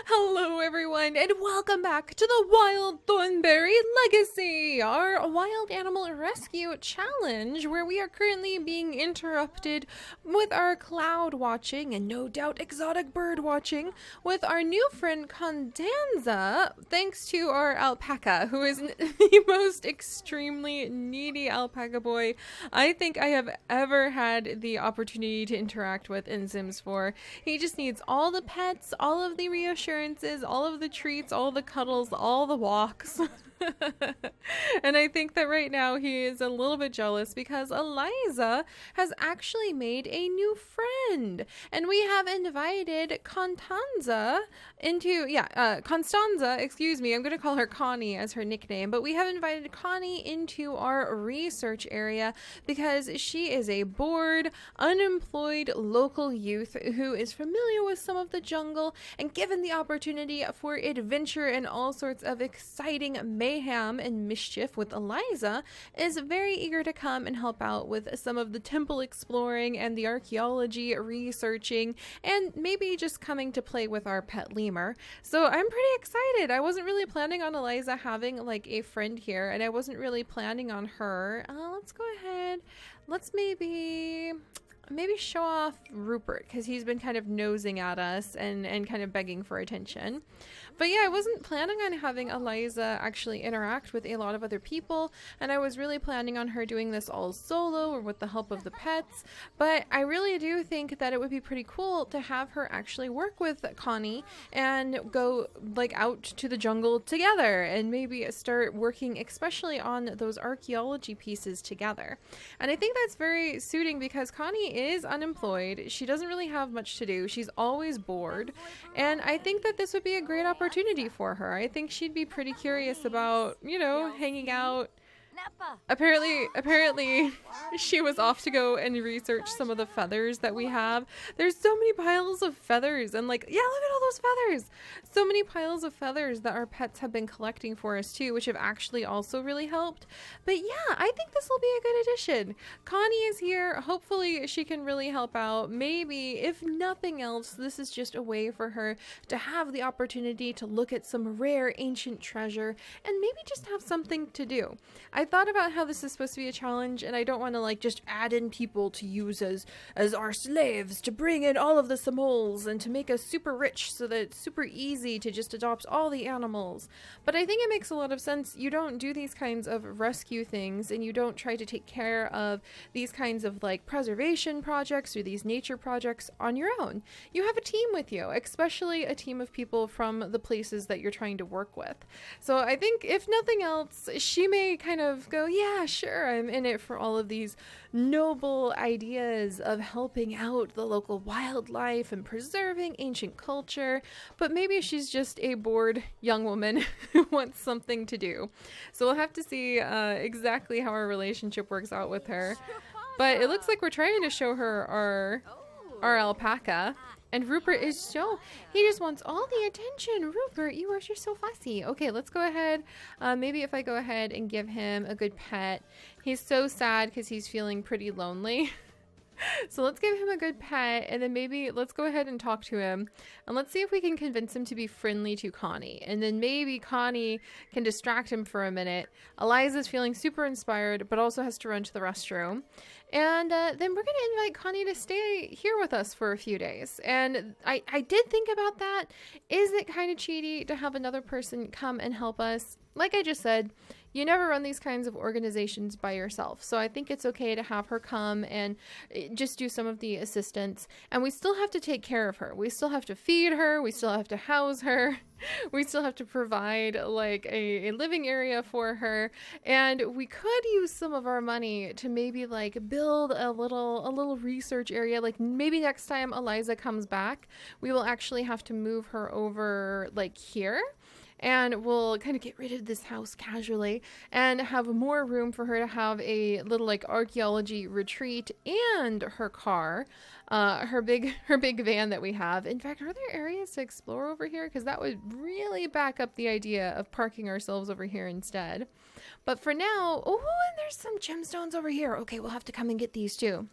Hello, everyone, and welcome back to the Wild Thornberry Legacy, our wild animal rescue challenge, where we are currently being interrupted with our cloud watching and no doubt exotic bird watching with our new friend Condanza, thanks to our alpaca, who is the most extremely needy alpaca boy I think I have ever had the opportunity to interact with in Sims 4. He just needs all the pets, all of the reassurances, all of the treats, all the cuddles, all the walks. And I think that right now he is a little bit jealous because Eliza has actually made a new friend. And we have invited Constanza, excuse me, I'm going to call her Connie as her nickname, but we have invited Connie into our research area because she is a bored, unemployed local youth who is familiar with some of the jungle and given the opportunity for adventure and all sorts of exciting mayhem and mischief with Eliza, is very eager to come and help out with some of the temple exploring and the archaeology researching and maybe just coming to play with our pet lemur. So I'm pretty excited. I wasn't really planning on Eliza having like a friend here, and I wasn't really planning on her. Let's go ahead. Let's maybe show off Rupert because he's been kind of nosing at us and kind of begging for attention. But yeah, I wasn't planning on having Eliza actually interact with a lot of other people, and I was really planning on her doing this all solo or with the help of the pets. But I really do think that it would be pretty cool to have her actually work with Connie and go like out to the jungle together and maybe start working especially on those archaeology pieces together. And I think that's very suiting because Connie is unemployed. She doesn't really have much to do. She's always bored. And I think that this would be a great opportunity for her. I think she'd be pretty curious about, hanging out. Apparently she was off to go and research some of the feathers that we have. There's so many piles of feathers and look at all those feathers. So many piles of feathers that our pets have been collecting for us too, which have actually also really helped. But yeah, I think this will be a good addition. Connie is here. Hopefully she can really help out. Maybe, if nothing else, this is just a way for her to have the opportunity to look at some rare ancient treasure and maybe just have something to do. I thought about how this is supposed to be a challenge, and I don't want to just add in people to use as our slaves to bring in all of the samols and to make us super rich so that it's super easy to just adopt all the animals. But I think it makes a lot of sense. You don't do these kinds of rescue things, and you don't try to take care of these kinds of preservation projects or these nature projects on your own. You have a team with you, especially a team of people from the places that you're trying to work with. So I think if nothing else, she may kind of go, yeah, sure, I'm in it for all of these noble ideas of helping out the local wildlife and preserving ancient culture, but maybe she's just a bored young woman who wants something to do. So we'll have to see exactly how our relationship works out with her. But it looks like we're trying to show her our alpaca. And Rupert is he just wants all the attention. Rupert, you're so fussy. Okay, let's go ahead. Maybe if I go ahead and give him a good pet. He's so sad because he's feeling pretty lonely. So let's give him a good pet, and then maybe let's go ahead and talk to him, and let's see if we can convince him to be friendly to Connie, and then maybe Connie can distract him for a minute. Eliza's feeling super inspired, but also has to run to the restroom, and then we're going to invite Connie to stay here with us for a few days. And I did think about that. Is it kind of cheaty to have another person come and help us? Like I just said, you never run these kinds of organizations by yourself. So I think it's okay to have her come and just do some of the assistance. And we still have to take care of her. We still have to feed her. We still have to house her. We still have to provide a living area for her. And we could use some of our money to maybe build a little research area. Maybe next time Eliza comes back, we will actually have to move her over here. And we'll kind of get rid of this house casually and have more room for her to have a little archaeology retreat and her car, her big van that we have. In fact, are there areas to explore over here? Because that would really back up the idea of parking ourselves over here instead. But for now, and there's some gemstones over here. Okay, we'll have to come and get these too.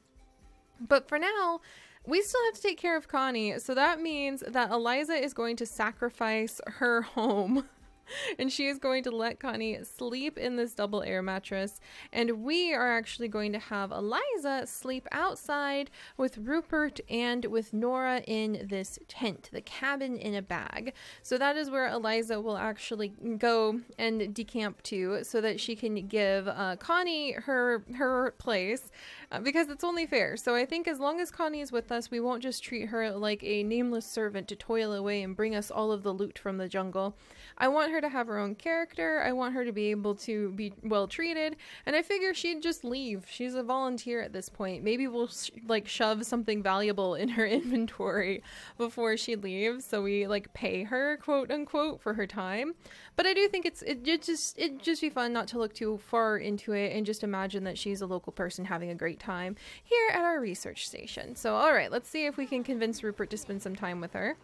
But for now, we still have to take care of Connie. So that means that Eliza is going to sacrifice her home. And she is going to let Connie sleep in this double air mattress. And we are actually going to have Eliza sleep outside with Rupert and with Nora in this tent, the cabin in a bag. So that is where Eliza will actually go and decamp to so that she can give Connie her place because it's only fair. So I think as long as Connie is with us, we won't just treat her like a nameless servant to toil away and bring us all of the loot from the jungle. I want her to have her own character. I want her to be able to be well treated. And I figure she'd just leave. She's a volunteer at this point. Maybe we'll like shove something valuable in her inventory before she leaves. So we like pay her, quote unquote, for her time. But I do think it'd just be fun not to look too far into it and just imagine that she's a local person having a great time here at our research station. So, all right, let's see if we can convince Rupert to spend some time with her.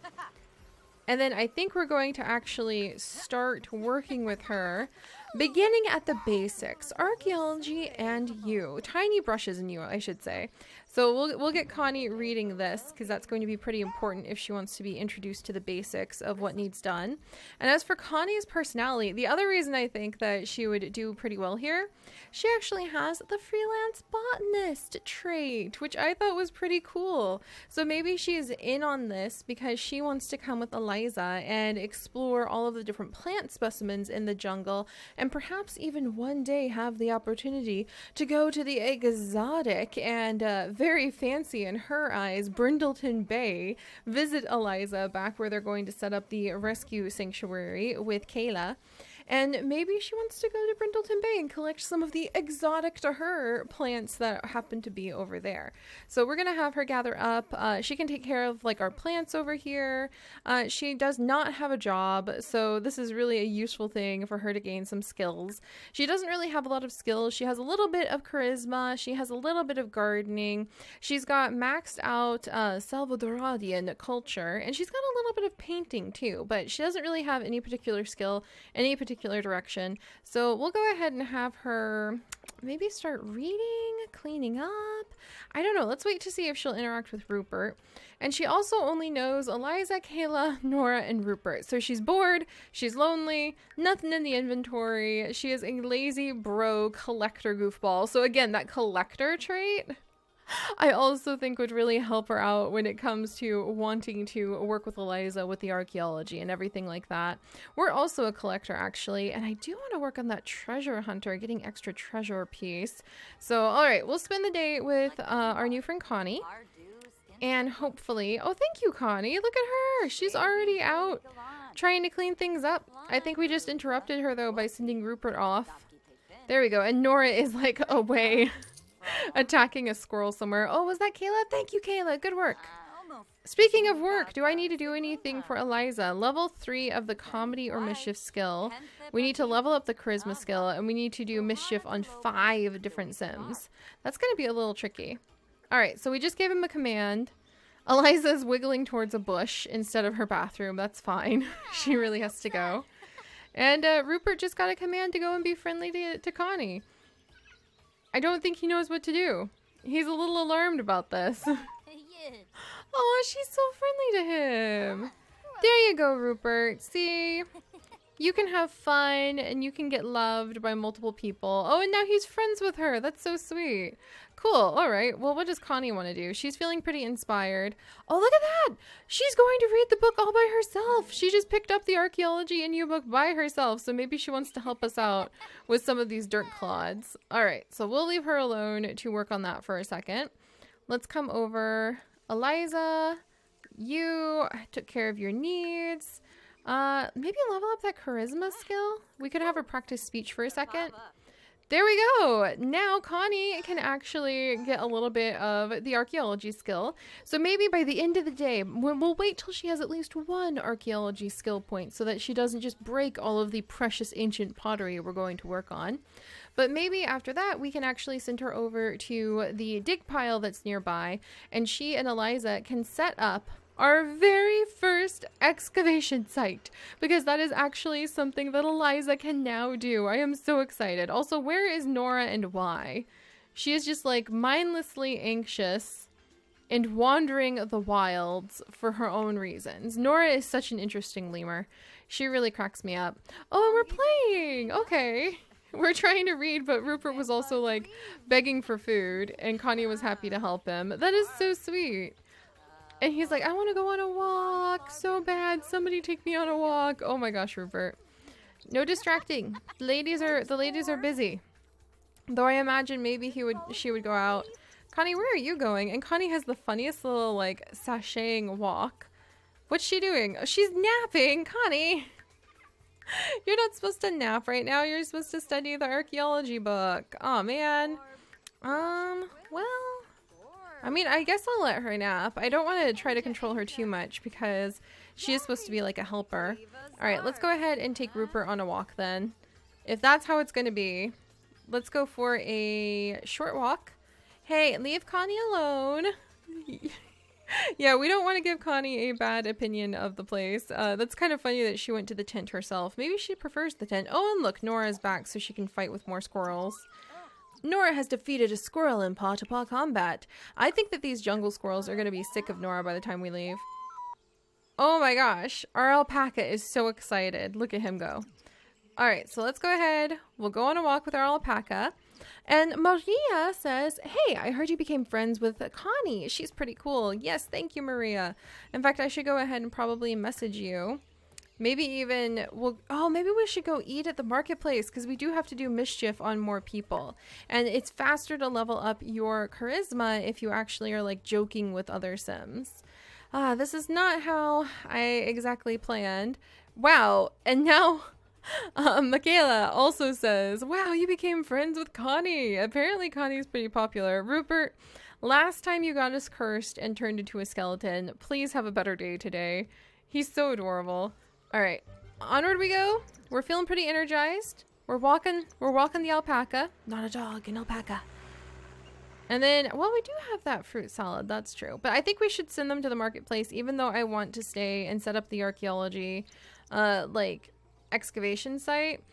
And then I think we're going to actually start working with her, beginning at the basics, archaeology and you, tiny brushes and you, I should say. So we'll get Connie reading this because that's going to be pretty important if she wants to be introduced to the basics of what needs done. And as for Connie's personality, the other reason I think that she would do pretty well here, she actually has the freelance botanist trait, which I thought was pretty cool. So maybe she's in on this because she wants to come with Eliza and explore all of the different plant specimens in the jungle and perhaps even one day have the opportunity to go to the exotic and very fancy in her eyes Brindleton Bay, visit Eliza back where they're going to set up the rescue sanctuary with Kayla. And maybe she wants to go to Brindleton Bay and collect some of the exotic to her plants that happen to be over there. So we're going to have her gather up. She can take care of like our plants over here. She does not have a job, so this is really a useful thing for her to gain some skills. She doesn't really have a lot of skills. She has a little bit of charisma. She has a little bit of gardening. She's got maxed out Salvadorian culture, and she's got a little bit of painting too, but she doesn't really have any particular skill, any particular direction. So we'll go ahead and have her maybe start reading, cleaning up. I don't know. Let's wait to see if she'll interact with Rupert. And she also only knows Eliza, Kayla, Nora, and Rupert. So she's bored, she's lonely, nothing in the inventory. She is a lazy bro collector goofball. So again, that collector trait I also think would really help her out when it comes to wanting to work with Eliza with the archaeology and everything like that. We're also a collector, actually, and I do want to work on that treasure hunter, getting extra treasure piece. So, all right, we'll spend the day with our new friend Connie. And hopefully, oh, thank you, Connie. Look at her. She's already out trying to clean things up. I think we just interrupted her, though, by sending Rupert off. There we go. And Nora is, like, away. Attacking a squirrel somewhere. Oh, was that Kayla? Thank you, Kayla. Good work. Speaking of work, do I need to do anything for Eliza? Level 3 of the comedy or mischief skill. We need to level up the charisma skill, and we need to do mischief on 5 different sims. That's going to be a little tricky. All right, so we just gave him a command. Eliza's wiggling towards a bush instead of her bathroom. That's fine. She really has to go. And Rupert just got a command to go and be friendly to Connie. I don't think he knows what to do. He's a little alarmed about this. Oh, she's so friendly to him. There you go, Rupert. See? You can have fun and you can get loved by multiple people. Oh, and now he's friends with her. That's so sweet. Cool. All right. Well, what does Connie want to do? She's feeling pretty inspired. Oh, look at that. She's going to read the book all by herself. She just picked up the Archaeology and You book by herself. So maybe she wants to help us out with some of these dirt clods. All right. So we'll leave her alone to work on that for a second. Let's come over. Eliza, you took care of your needs. Maybe level up that charisma skill. We could have her practice speech for a second. There we go. Now Connie can actually get a little bit of the archaeology skill. So maybe by the end of the day, we'll wait till she has at least 1 archaeology skill point so that she doesn't just break all of the precious ancient pottery we're going to work on. But maybe after that, we can actually send her over to the dig pile that's nearby, and she and Eliza can set up our very first excavation site, because that is actually something that Eliza can now do. I am so excited. Also, where is Nora and why? She is just like mindlessly anxious and wandering the wilds for her own reasons. Nora is such an interesting lemur. She really cracks me up. Oh, we're playing! Okay. We're trying to read, but Rupert was also like begging for food, and Connie was happy to help him. That is so sweet. And he's like, I want to go on a walk so bad. Somebody take me on a walk. Oh my gosh, Rupert. No distracting. The ladies are busy. Though I imagine maybe she would go out. Connie, where are you going? And Connie has the funniest little like sashaying walk. What's she doing? Oh, she's napping, Connie. You're not supposed to nap right now. You're supposed to study the archaeology book. Oh man. Well, I mean, I guess I'll let her nap. I don't want to try to control her too much because she is supposed to be like a helper. All right, let's go ahead and take Rupert on a walk then. If that's how it's going to be, let's go for a short walk. Hey, leave Connie alone. Yeah, we don't want to give Connie a bad opinion of the place. That's kind of funny that she went to the tent herself. Maybe she prefers the tent. Oh, and look, Nora's back so she can fight with more squirrels. Nora has defeated a squirrel in paw-to-paw combat. I think that these jungle squirrels are going to be sick of Nora by the time we leave. Oh my gosh, our alpaca is so excited. Look at him go. All right, so let's go ahead. We'll go on a walk with our alpaca. And Maria says, hey, I heard you became friends with Connie. She's pretty cool. Yes, thank you, Maria. In fact, I should go ahead and probably message you. Maybe even, maybe we should go eat at the marketplace because we do have to do mischief on more people. And it's faster to level up your charisma if you actually are like joking with other Sims. This is not how I exactly planned. Wow. And now Michaela also says, wow, you became friends with Connie. Apparently Connie's pretty popular. Rupert, last time you got us cursed and turned into a skeleton. Please have a better day today. He's so adorable. All right, onward we go. We're feeling pretty energized. We're walking the alpaca. Not a dog, an alpaca. And then, well, we do have that fruit salad. That's true. But I think we should send them to the marketplace, even though I want to stay and set up the archaeology, like, excavation site.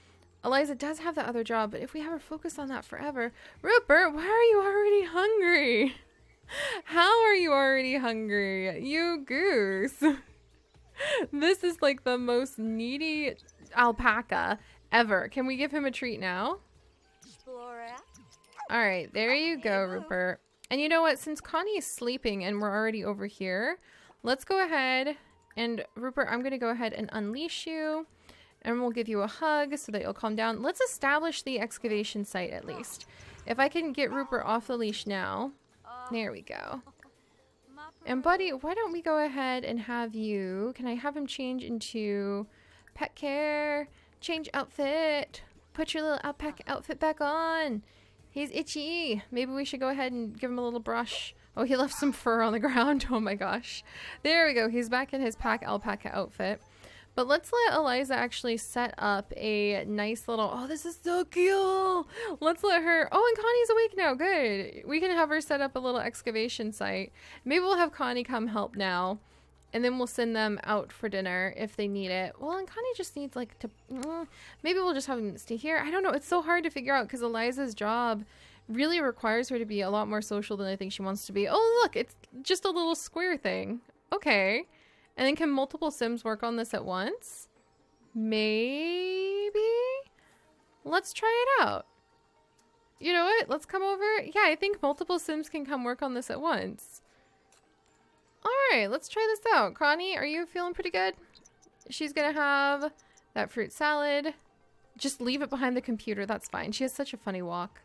Eliza does have that other job, but if we have her focus on that forever. Rupert, why are you already hungry? How are you already hungry? You goose. This is like the most needy alpaca ever. Can we give him a treat now? All right, there you go, Rupert. And you know what? Since Connie is sleeping and we're already over here, let's go ahead and Rupert, I'm going to go ahead and unleash you and we'll give you a hug so that you'll calm down. Let's establish the excavation site at least. If I can get Rupert off the leash now. There we go. And buddy, why don't we go ahead and have you, can I have him change into pet care, change outfit, put your little alpaca outfit back on. He's itchy. Maybe we should go ahead and give him a little brush. Oh, he left some fur on the ground. Oh my gosh. There we go. He's back in his pack alpaca outfit. But let's let Eliza actually set up a nice little, oh, this is so cute. Let's let her, oh, and Connie's awake now. Good. We can have her set up a little excavation site. Maybe we'll have Connie come help now. And then we'll send them out for dinner if they need it. Well, and Connie just needs like to, maybe we'll just have them stay here. I don't know. It's so hard to figure out because Eliza's job really requires her to be a lot more social than I think she wants to be. Oh, look, it's just a little square thing. Okay. And then can multiple Sims work on this at once? Maybe? Let's try it out. You know what? Let's come over. Yeah, I think multiple Sims can come work on this at once. Alright, let's try this out. Connie, are you feeling pretty good? She's gonna have that fruit salad. Just leave it behind the computer. That's fine. She has such a funny walk.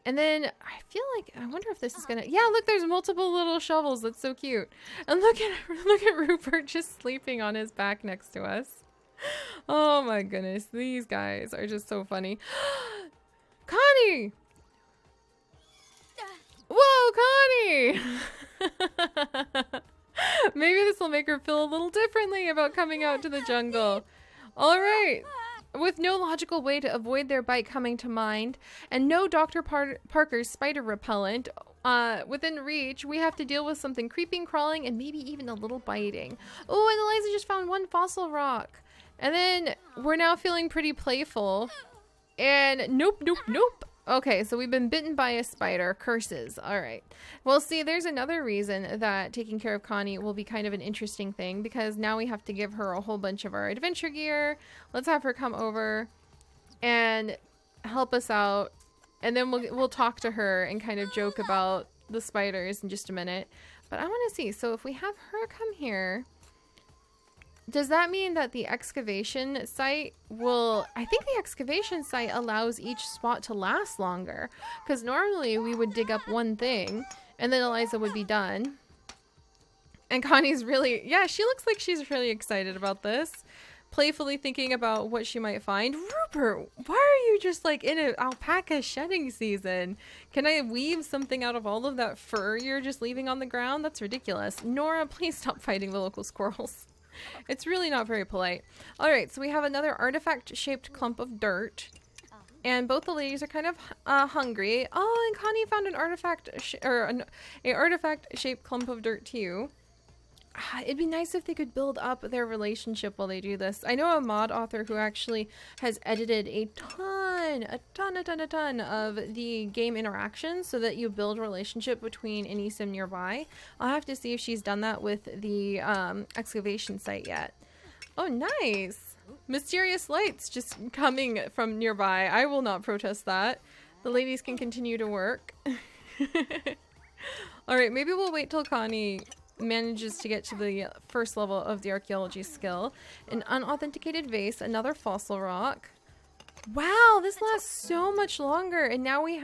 And then I feel like, I wonder if this is gonna, yeah, look, there's multiple little shovels. That's so cute. And look at Rupert just sleeping on his back next to us. Oh my goodness. These guys are just so funny. Connie! Whoa, Connie! Maybe this will make her feel a little differently about coming out to the jungle. All right. With no logical way to avoid their bite coming to mind, and no Dr. Parker's spider repellent within reach, we have to deal with something creeping, crawling, and maybe even a little biting. Oh, and Eliza just found one fossil rock. And then we're now feeling pretty playful. And nope. Okay, so we've been bitten by a spider. Curses. All right. Well, see, there's another reason that taking care of Connie will be kind of an interesting thing, because now we have to give her a whole bunch of our adventure gear. Let's have her come over and help us out, and then we'll talk to her and kind of joke about the spiders in just a minute. But I want to see. So if we have her come here, does that mean that the excavation site will... I think the excavation site allows each spot to last longer. Because normally we would dig up one thing and then Eliza would be done. And Connie's really... Yeah, she looks like she's really excited about this. Playfully thinking about what she might find. Rupert, why are you just like in an alpaca shedding season? Can I weave something out of all of that fur you're just leaving on the ground? That's ridiculous. Nora, please stop fighting the local squirrels. It's really not very polite. All right, so we have another artifact-shaped clump of dirt, and both the ladies are kind of hungry. Oh, and Connie found an artifact-shaped clump of dirt too. It'd be nice if they could build up their relationship while they do this. I know a mod author who actually has edited a ton of the game interactions so that you build a relationship between any sim nearby. I'll have to see if she's done that with the excavation site yet. Oh, nice. Mysterious lights just coming from nearby. I will not protest that. The ladies can continue to work. All right, maybe we'll wait till Connie manages to get to the first level of the archaeology skill. An unauthenticated vase, another fossil rock. Wow, this lasts so much longer, and now we've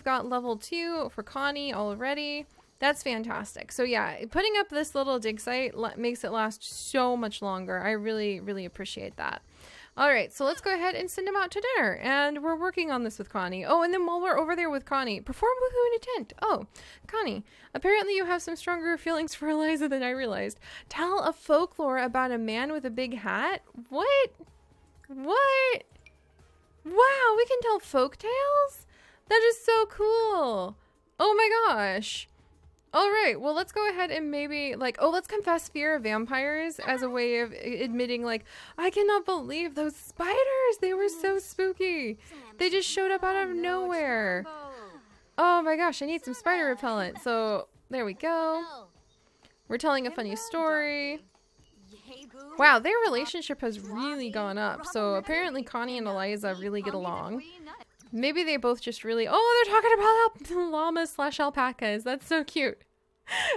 got level 2 for Connie already. That's fantastic. So yeah, putting up this little dig site makes it last so much longer. I really appreciate that. All right, so let's go ahead and send him out to dinner. And we're working on this with Connie. Oh, and then while we're over there with Connie, perform woohoo in a tent. Oh, Connie, apparently you have some stronger feelings for Eliza than I realized. Tell a folklore about a man with a big hat? What? What? Wow, we can tell folk tales? That is so cool. Oh my gosh. All right, well, let's go ahead and maybe, like, oh, let's confess fear of vampires as a way of admitting, like, I cannot believe those spiders. They were so spooky. They just showed up out of nowhere. Oh my gosh, I need some spider repellent. So there we go. We're telling a funny story. Wow, their relationship has really gone up. So apparently Connie and Eliza really get along. Maybe they both just really... Oh, they're talking about llamas / alpacas. That's so cute.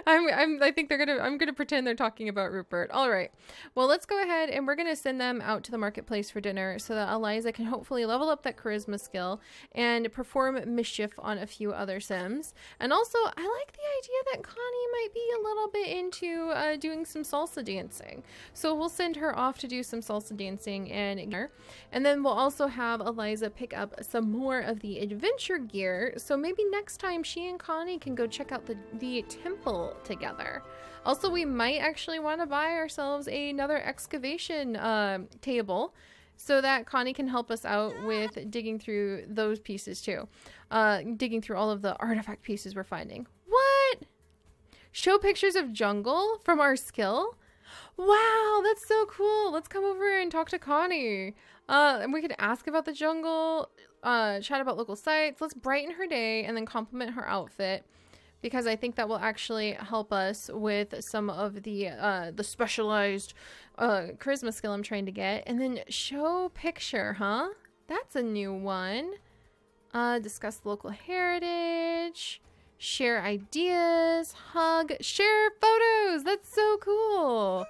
I think I'm gonna pretend they're talking about Rupert. All right. Well, let's go ahead and we're gonna send them out to the marketplace for dinner so that Eliza can hopefully level up that charisma skill and perform mischief on a few other sims. And also, I like the idea that Connie might be a little bit into doing some salsa dancing. So we'll send her off to do some salsa dancing and then we'll also have Eliza pick up some more of the adventure gear. So maybe next time she and Connie can go check out the temple together. Also, we might actually want to buy ourselves another excavation table so that Connie can help us out with digging through those pieces too. Digging through all of the artifact pieces we're finding. What? Show pictures of jungle from our skill? Wow, that's so cool. Let's come over and talk to Connie. And we could ask about the jungle, chat about local sites. Let's brighten her day and then compliment her outfit, because I think that will actually help us with some of the specialized charisma skill I'm trying to get. And then show picture, huh? That's a new one. Discuss local heritage. Share ideas. Hug. Share photos. That's so cool.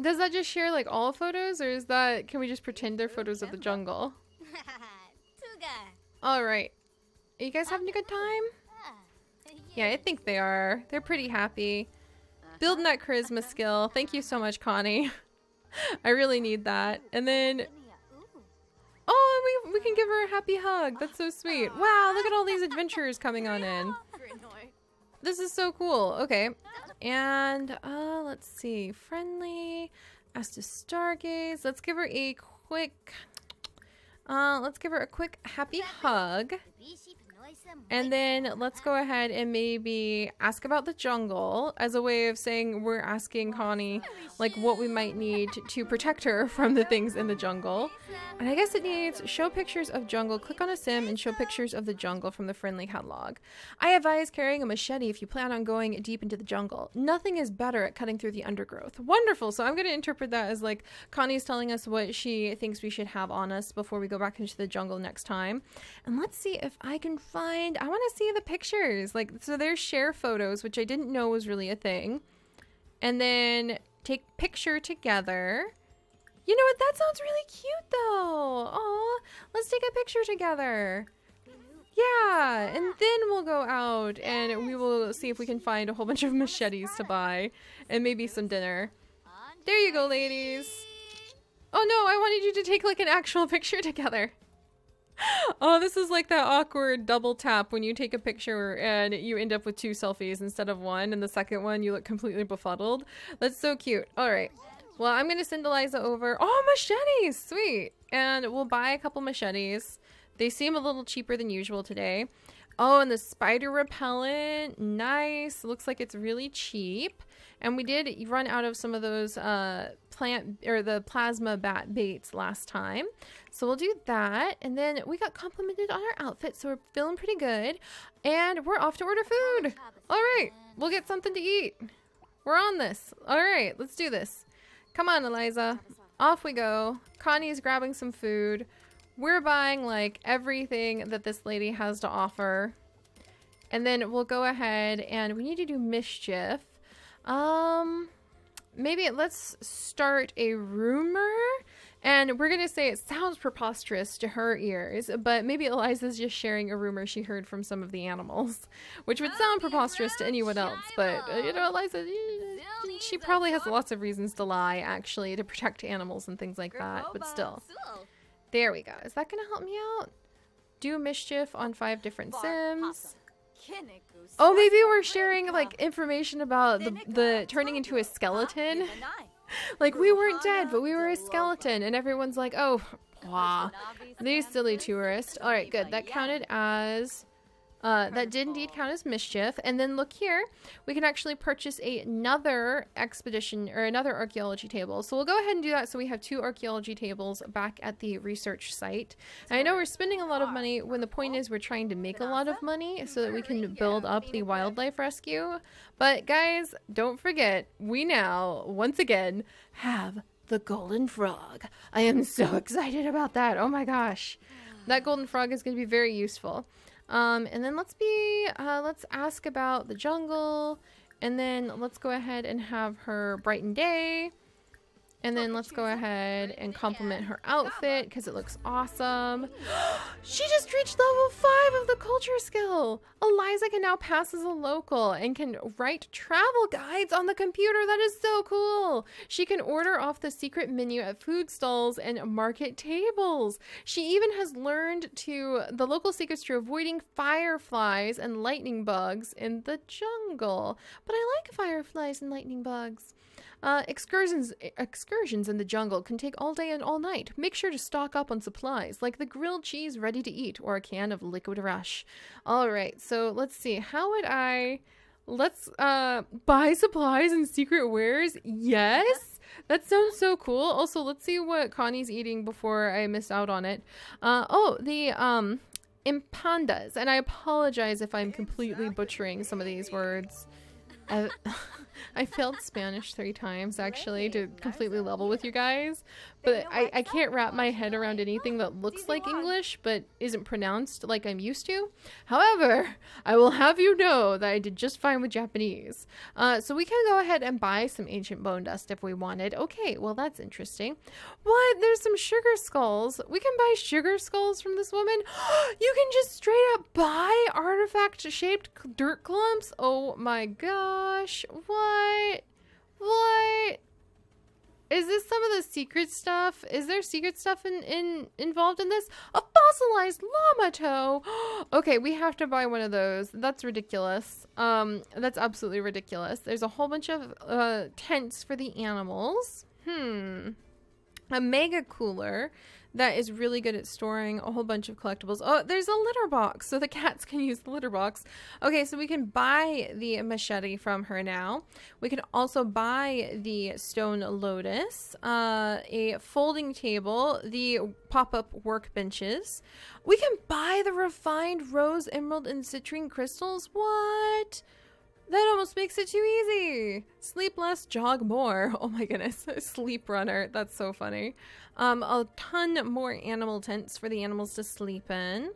Does that just share like all photos, or is that, can we just pretend they're photos of the jungle? All right. Are you guys having a good time? Yeah, I think they are. They're pretty happy. Building that charisma skill. Thank you so much, Connie. I really need that. And then... Oh, we can give her a happy hug. That's so sweet. Wow, look at all these adventurers coming on in. This is so cool. Okay. And, let's see. Friendly. Asked to stargaze. Let's give her a quick... happy hug. And then let's go ahead and maybe ask about the jungle as a way of saying we're asking Connie like what we might need to protect her from the things in the jungle. And I guess it needs show pictures of jungle. Click on a sim and show pictures of the jungle from the friendly catalog. I advise carrying a machete if you plan on going deep into the jungle. Nothing is better at cutting through the undergrowth. Wonderful. So I'm going to interpret that as like Connie's telling us what she thinks we should have on us before we go back into the jungle next time. And let's see if I can find, I want to see the pictures. Like, so there's share photos, which I didn't know was really a thing. And then take picture together. You know what? That sounds really cute though. Oh, let's take a picture together. Yeah, and then we'll go out and we will see if we can find a whole bunch of machetes to buy and maybe some dinner. There you go, ladies. Oh no, I wanted you to take like an actual picture together. Oh, this is like that awkward double tap when you take a picture and you end up with 2 selfies instead of 1, and the second one you look completely befuddled. That's so cute. All right. Well, I'm going to send Eliza over. Oh, machetes! Sweet. And we'll buy a couple machetes. They seem a little cheaper than usual today. Oh, and the spider repellent. Nice. Looks like it's really cheap. And we did run out of some of those the plasma bat baits last time. So we'll do that. And then we got complimented on our outfit, so we're feeling pretty good. And we're off to order food. All right. We'll get something to eat. We're on this. All right. Let's do this. Come on, Eliza. Off we go. Connie's grabbing some food. We're buying like everything that this lady has to offer. And then we'll go ahead and we need to do mischief. Maybe let's start a rumor. And we're going to say it sounds preposterous to her ears, but maybe Eliza's just sharing a rumor she heard from some of the animals, which would sound preposterous to anyone else. But, you know, Eliza, she probably has lots of reasons to lie, actually, to protect animals and things like that. But still. There we go. Is that going to help me out? Do mischief on 5 different sims. Oh, maybe we're sharing, like, information about the turning into a skeleton. Like, we weren't dead, but we were a skeleton. And everyone's like, oh, wow, these silly tourists. All right, good. That counted as... that did indeed count as mischief. And then look here, we can actually purchase another expedition or another archaeology table. So we'll go ahead and do that so we have 2 archaeology tables back at the research site. And I know we're spending a lot of money when the point is we're trying to make a lot of money so that we can build up the wildlife rescue. But guys, don't forget, we now, once again, have the golden frog. I am so excited about that. Oh my gosh. That golden frog is going to be very useful. And then let's ask about the jungle, and then let's go ahead and have her brighten day, and then let's go ahead and compliment her outfit because it looks awesome. She just reached level 5 of the culture skill. Eliza can now pass as a local and can write travel guides on the computer. That is so cool. She can order off the secret menu at food stalls and market tables. She even has learned the local secrets to avoiding fireflies and lightning bugs in the jungle. But I like fireflies and lightning bugs. Excursions in the jungle can take all day and all night. Make sure to stock up on supplies like the grilled cheese ready to eat or a can of liquid rush. All right, so let's see. Let's buy supplies and secret wares. Yes, that sounds so cool. Also, let's see what Connie's eating before I miss out on it. The pandas, and I apologize if I'm completely butchering some of these words. I failed Spanish 3 times actually to completely level with you guys, but I can't wrap my head around anything that looks like English but isn't pronounced like I'm used to. However, I will have you know that I did just fine with Japanese. So we can go ahead and buy some ancient bone dust if we wanted. Okay, well that's interesting. What? There's some sugar skulls. We can buy sugar skulls from this woman. You can just straight up buy artifact-shaped dirt clumps? Oh my gosh. What? Is this some of the secret stuff? Is there secret stuff involved in this? A fossilized llama toe. Okay, we have to buy one of those. That's ridiculous. That's absolutely ridiculous. There's a whole bunch of tents for the animals. a mega cooler that is really good at storing a whole bunch of collectibles. Oh, there's a litter box, so the cats can use the litter box. Okay, so we can buy the machete from her now. We can also buy the stone lotus, a folding table, the pop-up workbenches. We can buy the refined rose, emerald, and citrine crystals. What? That almost makes it too easy. Sleep less, jog more. Oh my goodness. Sleep runner. That's so funny. A ton more animal tents for the animals to sleep in.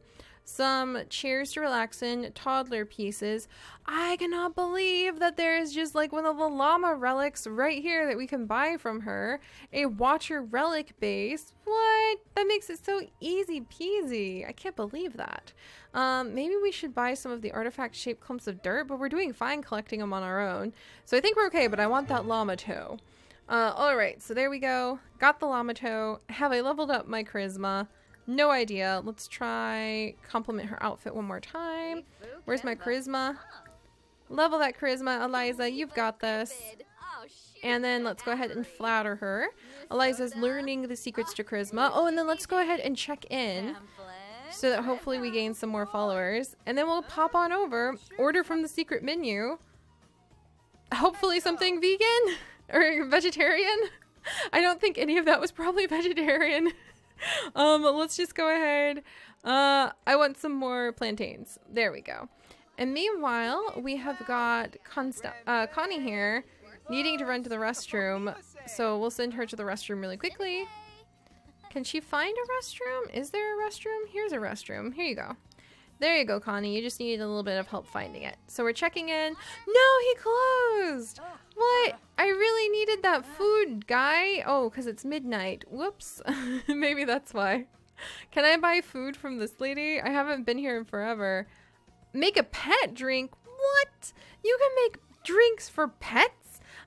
Some chairs to relax in. Toddler pieces. I cannot believe that there is just like one of the llama relics right here that we can buy from her. A watcher relic base. What? That makes it so easy peasy. I can't believe that. Maybe we should buy some of the artifact-shaped clumps of dirt, but we're doing fine collecting them on our own. So I think we're okay, but I want that llama toe. Alright, so there we go. Got the llama toe. Have I leveled up my charisma? No idea. Let's try compliment her outfit one more time. Where's my charisma? Level that charisma, Eliza. You've got this. And then let's go ahead and flatter her. Eliza's learning the secrets to charisma. Oh, and then let's go ahead and check in, so that hopefully we gain some more followers. And then we'll pop on over, order from the secret menu. Hopefully something vegan or vegetarian. I don't think any of that was probably vegetarian. Let's just go ahead. I want some more plantains. There we go. And meanwhile, we have got Connie here needing to run to the restroom. So we'll send her to the restroom really quickly. Can she find a restroom? Is there a restroom? Here's a restroom. Here you go. There you go, Connie. You just need a little bit of help finding it. So we're checking in. No, he closed. What? I really needed that food, guy. Oh, because it's midnight. Whoops. Maybe that's why. Can I buy food from this lady? I haven't been here in forever. Make a pet drink? What? You can make drinks for pets?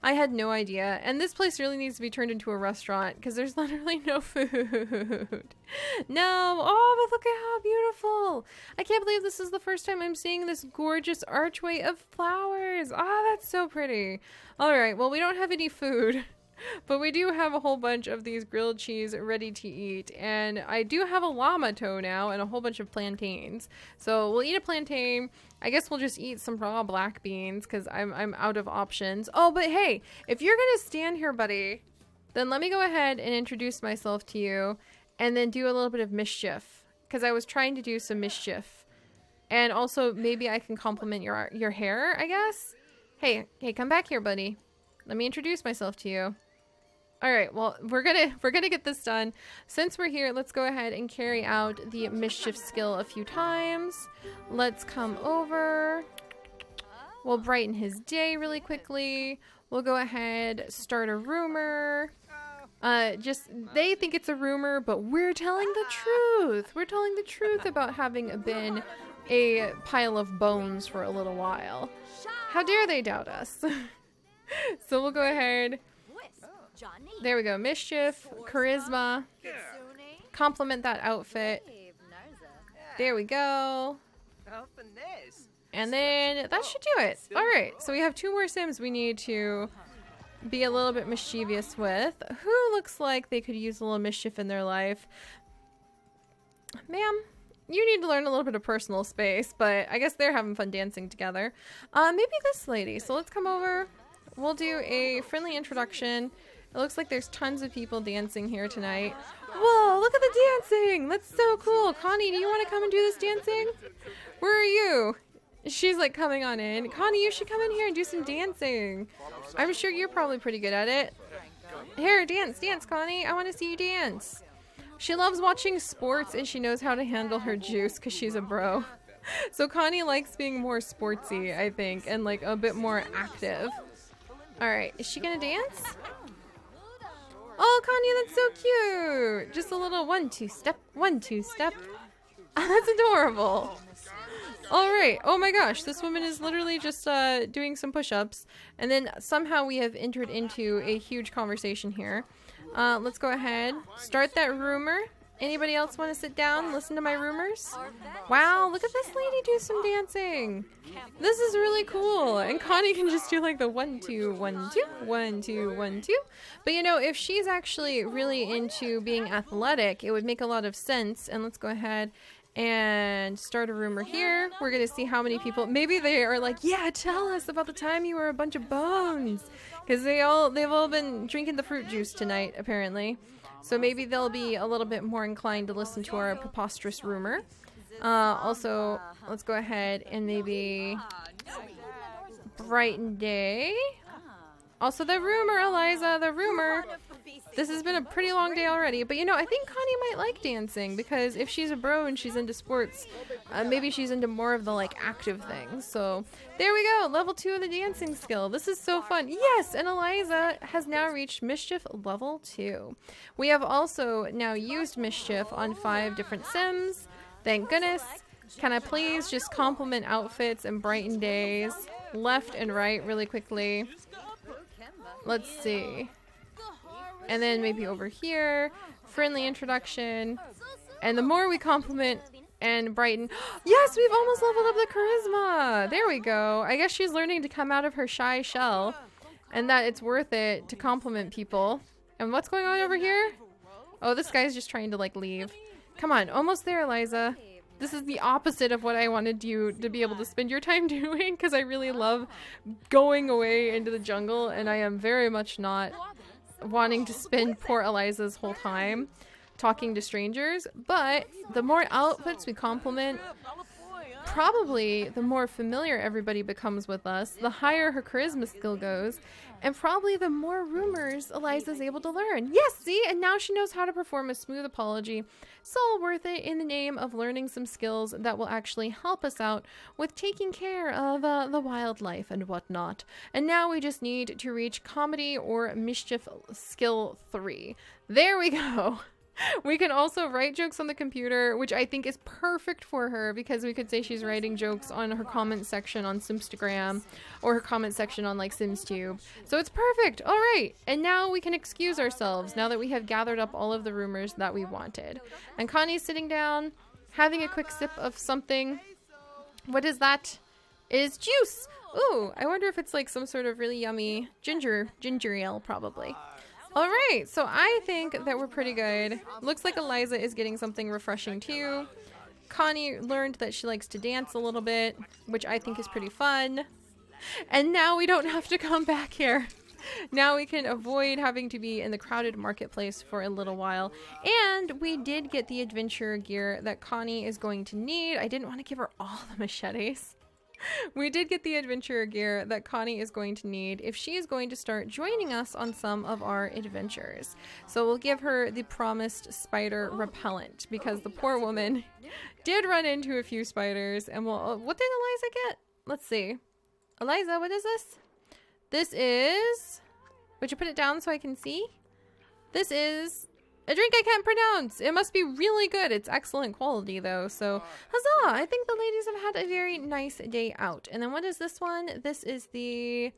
I had no idea. And this place really needs to be turned into a restaurant because there's literally no food. No. Oh, but look at how beautiful. I can't believe this is the first time I'm seeing this gorgeous archway of flowers. Ah, that's so pretty. All right. Well, we don't have any food, but we do have a whole bunch of these grilled cheese ready to eat. And I do have a llama toe now and a whole bunch of plantains. So we'll eat a plantain. I guess we'll just eat some raw black beans because I'm out of options. Oh, but hey, if you're going to stand here, buddy, then let me go ahead and introduce myself to you and then do a little bit of mischief because I was trying to do some mischief. And also maybe I can compliment your hair, I guess. Hey, come back here, buddy. Let me introduce myself to you. All right, well, we're gonna get this done. Since we're here, let's go ahead and carry out the mischief skill a few times. Let's come over. We'll brighten his day really quickly. We'll go ahead, start a rumor. They think it's a rumor, but we're telling the truth. We're telling the truth about having been a pile of bones for a little while. How dare they doubt us? So we'll go ahead. There we go. Mischief, charisma. Compliment that outfit. There we go. And then that should do it. All right. So we have 2 more Sims we need to be a little bit mischievous with. Who looks like they could use a little mischief in their life? Ma'am, you need to learn a little bit of personal space, but I guess they're having fun dancing together. Maybe this lady. So let's come over. We'll do a friendly introduction. It looks like there's tons of people dancing here tonight. Whoa, look at the dancing. That's so cool. Connie, do you want to come and do this dancing? Where are you? She's like coming on in. Connie, you should come in here and do some dancing. I'm sure you're probably pretty good at it. Here, dance, Connie. I want to see you dance. She loves watching sports and she knows how to handle her juice because she's a bro. So Connie likes being more sportsy, I think, and like a bit more active. All right, is she gonna dance? Oh, Connie, that's so cute. Just a little 1-2 step, 1-2 step. That's adorable. All right. Oh my gosh, this woman is literally just doing some push-ups, and then somehow we have entered into a huge conversation here. Let's go ahead, start that rumor. Anybody else want to sit down and listen to my rumors? Wow, look at this lady do some dancing. This is really cool. And Connie can just do like the 1, 2, 1, 2, 1, 2, 1, 2. But you know, if she's actually really into being athletic, it would make a lot of sense. And let's go ahead and start a rumor here. We're going to see how many people, maybe they are like, yeah, tell us about the time you were a bunch of bones. Because they've all been drinking the fruit juice tonight, apparently. So maybe they'll be a little bit more inclined to listen to our preposterous rumor. Also, let's go ahead and maybe brighten day. Also, the rumor, Eliza, the rumor. This has been a pretty long day already, but you know, I think Connie might like dancing because if she's a bro and she's into sports, maybe she's into more of the like active things. So there we go, level 2 of the dancing skill. This is so fun. Yes, and Eliza has now reached mischief level 2. We have also now used mischief on 5 different sims. Thank goodness. Can I please just compliment outfits and brighten days left and right really quickly? Let's see. And then maybe over here, friendly introduction. And the more we compliment and brighten, yes, we've almost leveled up the charisma. There we go. I guess she's learning to come out of her shy shell and that it's worth it to compliment people. And what's going on over here? Oh, this guy's just trying to like leave. Come on, almost there, Eliza. This is the opposite of what I wanted you to be able to spend your time doing because I really love going away into the jungle and I am very much not wanting to spend poor Eliza's whole time talking to strangers. But the more outfits we compliment, probably the more familiar everybody becomes with us, the higher her charisma skill goes, and probably the more rumors Eliza's able to learn. Yes, see? And now she knows how to perform a smooth apology. It's all worth it in the name of learning some skills that will actually help us out with taking care of the wildlife and whatnot. And now we just need to reach comedy or mischief skill 3. There we go. We can also write jokes on the computer, which I think is perfect for her because we could say she's writing jokes on her comment section on Simstagram or her comment section on like SimsTube. So it's perfect. All right. And now we can excuse ourselves now that we have gathered up all of the rumors that we wanted. And Connie's sitting down, having a quick sip of something. What is that? It is juice. Ooh, I wonder if it's like some sort of really yummy ginger ale probably. All right, so I think that we're pretty good. Looks like Eliza is getting something refreshing too. Connie learned that she likes to dance a little bit, which I think is pretty fun. And now we don't have to come back here. Now we can avoid having to be in the crowded marketplace for a little while. And we did get the adventure gear that Connie is going to need. I didn't want to give her all the machetes. We did get the adventure gear that Connie is going to need if she is going to start joining us on some of our adventures. So we'll give her the promised spider repellent because the poor woman did run into a few spiders. And we'll, what did Eliza get? Let's see. Eliza, what is this? This is, would you put it down so I can see? This is a drink I can't pronounce. It must be really good. It's excellent quality though. So huzzah! I think the ladies have had a very nice day out. And then what is this one? This is the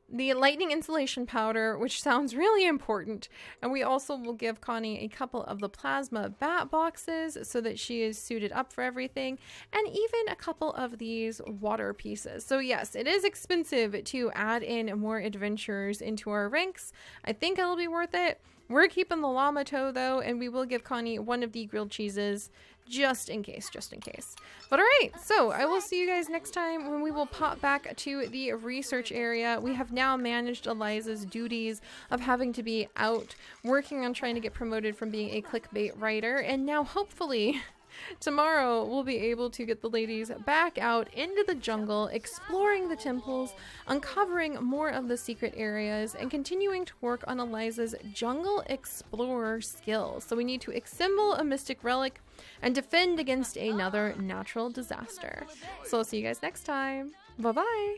lightning insulation powder, which sounds really important. And we also will give Connie a couple of the plasma bat boxes so that she is suited up for everything. And even a couple of these water pieces. So yes, it is expensive to add in more adventures into our ranks. I think it'll be worth it. We're keeping the llama toe though, and we will give Connie one of the grilled cheeses just in case. But all right, so I will see you guys next time when we will pop back to the research area. We have now managed Eliza's duties of having to be out working on trying to get promoted from being a clickbait writer, and now hopefully tomorrow we'll be able to get the ladies back out into the jungle, exploring the temples, uncovering more of the secret areas, and continuing to work on Eliza's jungle explorer skills. So we need to assemble a mystic relic and defend against another natural disaster. So I'll see you guys next time. Bye-bye.